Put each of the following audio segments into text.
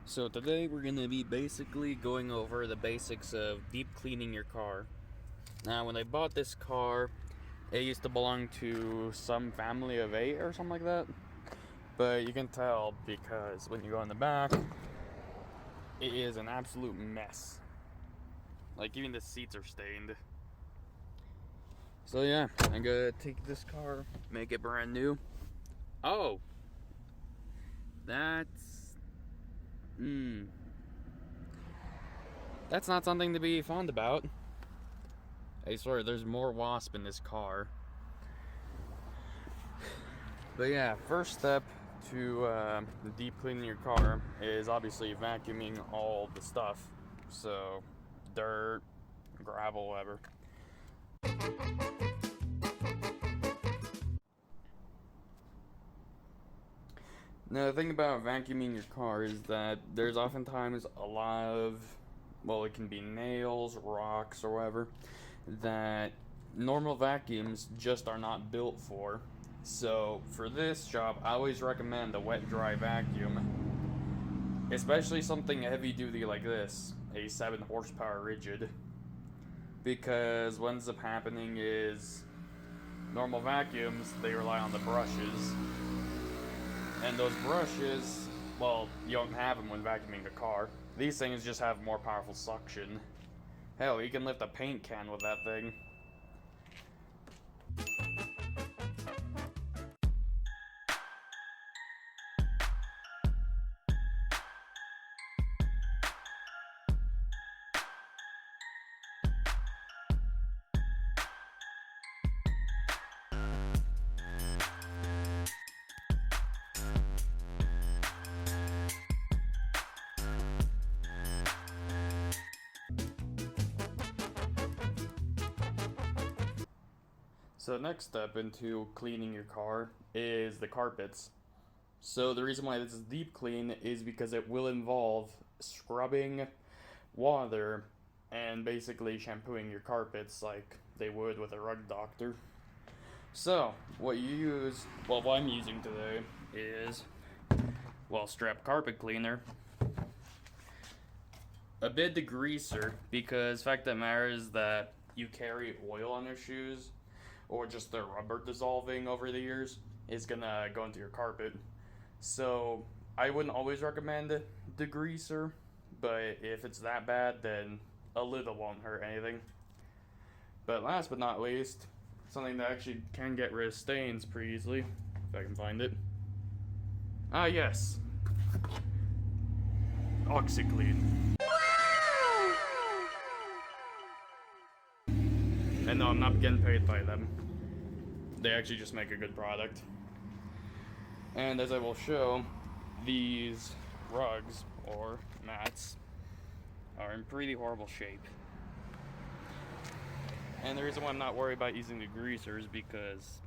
So today we're going to be basically going over the basics of deep cleaning your car. Now, when I bought this car, it used to belong to some family of 8 or something like that. But you can tell because when you go in the back, it is an absolute mess. Like, even the seats are stained. So yeah, I'm gonna take this car, make it brand new. Oh! That's... That's not something to be fond about. I swear, there's more wasp in this car. But yeah, first step to deep cleaning your car is obviously vacuuming all the stuff. So, dirt, gravel, whatever. Now, the thing about vacuuming your car is that there's oftentimes a lot of, well, it can be nails, rocks, or whatever, that normal vacuums just are not built for. So, for this job, I always recommend a wet dry vacuum, especially something heavy duty like this, a 7 horsepower rigid, because what ends up happening is normal vacuums, they rely on the brushes. And those brushes, well, you don't have them when vacuuming a car. These things just have more powerful suction. Hell, you can lift a paint can with that thing. So next step into cleaning your car is the carpets. So the reason why this is deep clean is because it will involve scrubbing water and basically shampooing your carpets like they would with a rug doctor. So what you use, well, what I'm using today is, well, strap carpet cleaner, a bit degreaser, because the fact that matters that you carry oil on your shoes or just the rubber dissolving over the years is gonna go into your carpet. So I wouldn't always recommend degreaser, but if it's that bad, then a little won't hurt anything. But last but not least, something that actually can get rid of stains pretty easily, if I can find it. Ah, yes. OxiClean. And no, I'm not getting paid by them. They actually just make a good product. And as I will show, these rugs, or mats, are in pretty horrible shape. And the reason why I'm not worried about using the greasers is because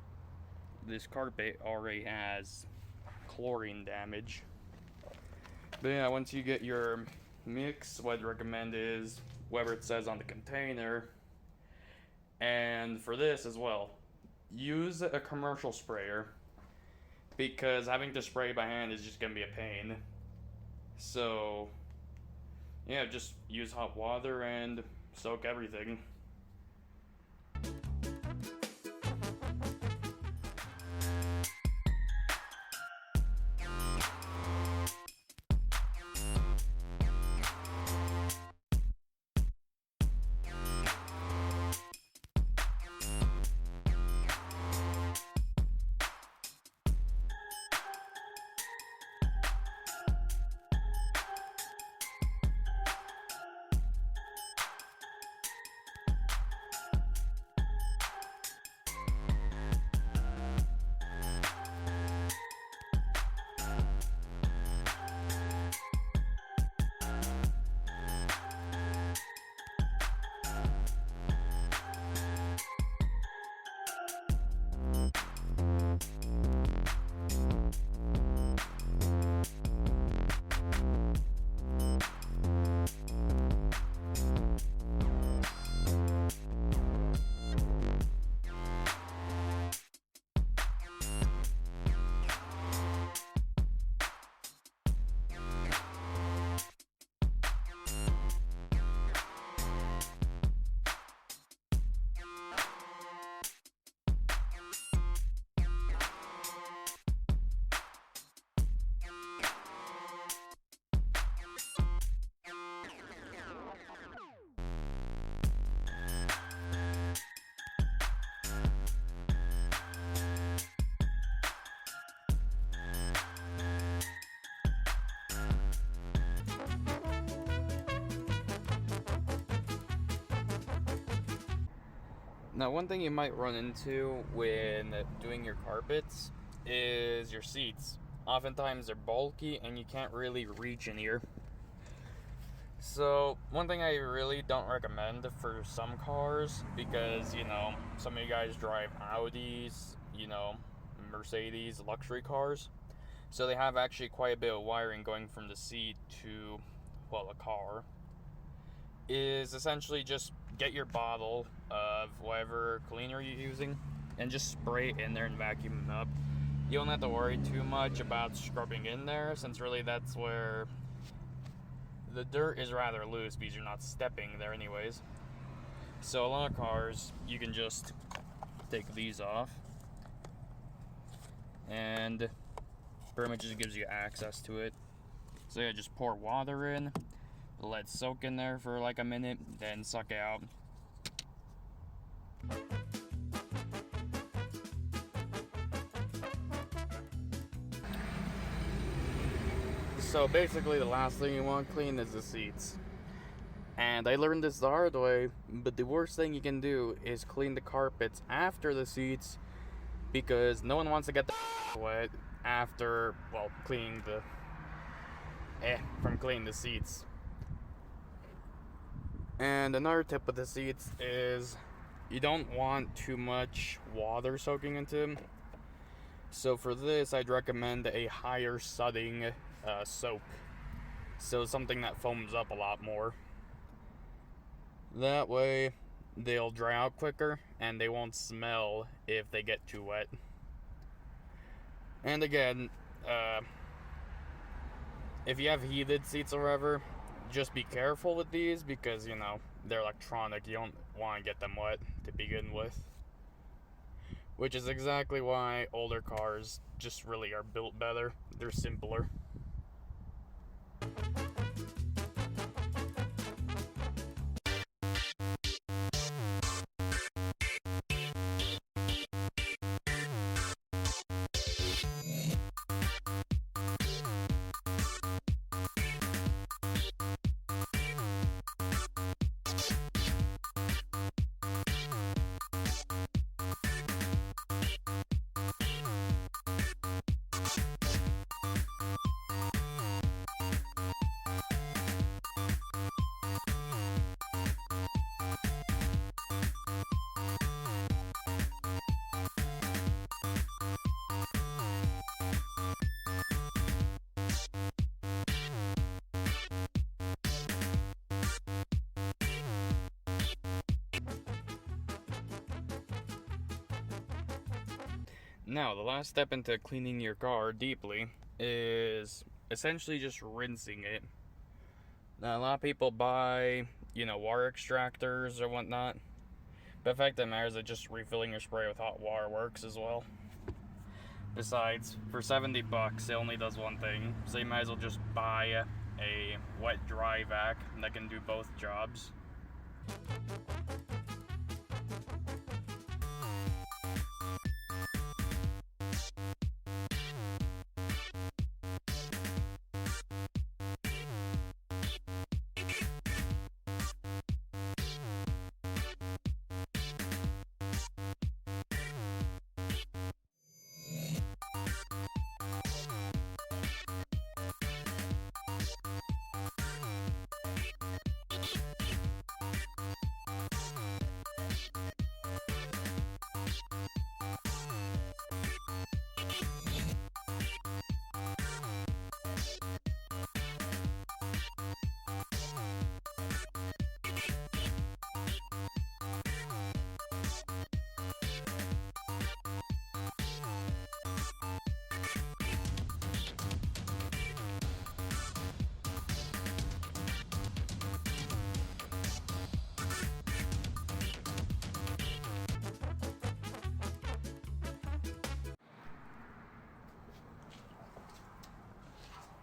this carpet already has chlorine damage. But yeah, once you get your mix, what I'd recommend is whatever it says on the container. And for this as well, use a commercial sprayer, because having to spray by hand is just gonna be a pain. So yeah, just use hot water and soak everything. Now, one thing you might run into when doing your carpets is your seats. Oftentimes they're bulky and you can't really reach in here. So, one thing I really don't recommend for some cars, because, some of you guys drive Audis, Mercedes, luxury cars. So they have actually quite a bit of wiring going from the seat to, a car. Is essentially just get your bottle of whatever cleaner you're using and just spray it in there and vacuum it up. You don't have to worry too much about scrubbing in there, since really that's where the dirt is rather loose because you're not stepping there anyways. So a lot of cars, you can just take these off and pretty much just gives you access to it. So yeah, just pour water in, let it soak in there for like a minute, then suck it out. So basically the last thing you want clean is the seats. And I learned this the hard way, but the worst thing you can do is clean the carpets after the seats, because no one wants to get the wet after, cleaning the seats. And another tip with the seats is you don't want too much water soaking into them. So for this, I'd recommend a higher sudsing soap. So something that foams up a lot more. That way, they'll dry out quicker and they won't smell if they get too wet. And again, if you have heated seats or whatever, just be careful with these because, they're electronic. You don't want to get them wet to begin with. Which is exactly why older cars just really are built better. They're simpler. Now, the last step into cleaning your car deeply is essentially just rinsing it. Now, a lot of people buy, water extractors or whatnot. But the fact that matters is just refilling your spray with hot water works as well. Besides, for $70, it only does one thing. So you might as well just buy a wet-dry vac that can do both jobs.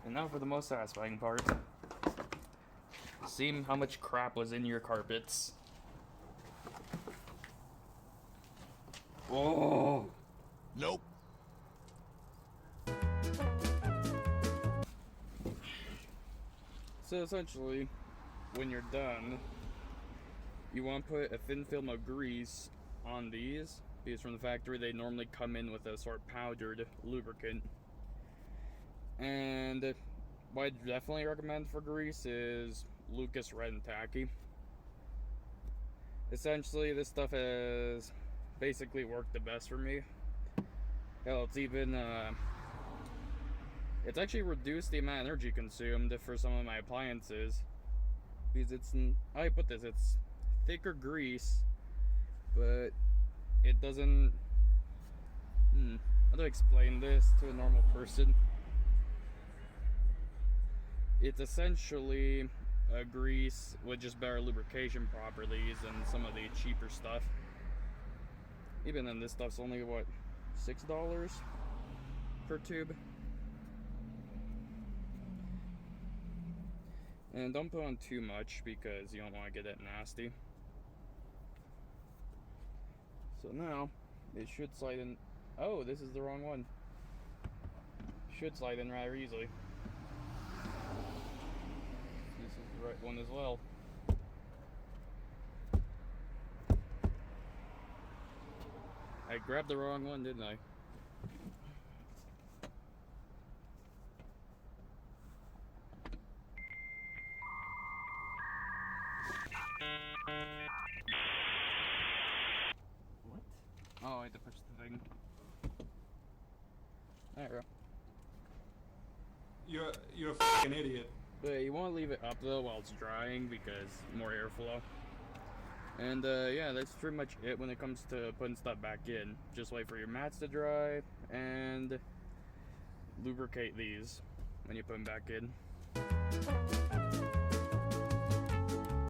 And now for the most satisfying part. See how much crap was in your carpets. Oh! Nope. So essentially, when you're done, you want to put a thin film of grease on these, because from the factory they normally come in with a sort of powdered lubricant. And what I definitely recommend for grease is Lucas Red and Tacky. Essentially, this stuff has basically worked the best for me. Hell, it's even it's actually reduced the amount of energy consumed for some of my appliances, because it's, how do I put this, it's thicker grease, but it doesn't, how do I explain this to a normal person? It's essentially a grease with just better lubrication properties than some of the cheaper stuff. Even then, this stuff's only, what, $6 per tube? And don't put on too much because you don't want to get it nasty. So now, it should slide in. Oh, this is the wrong one. Should slide in rather easily. This is the right one as well. I grabbed the wrong one, didn't I? What? Oh, I had to push the thing. There we go. You're a fucking idiot. But you want to leave it up though while it's drying because more airflow. And yeah, that's pretty much it when it comes to putting stuff back in. Just wait for your mats to dry and lubricate these when you put them back in.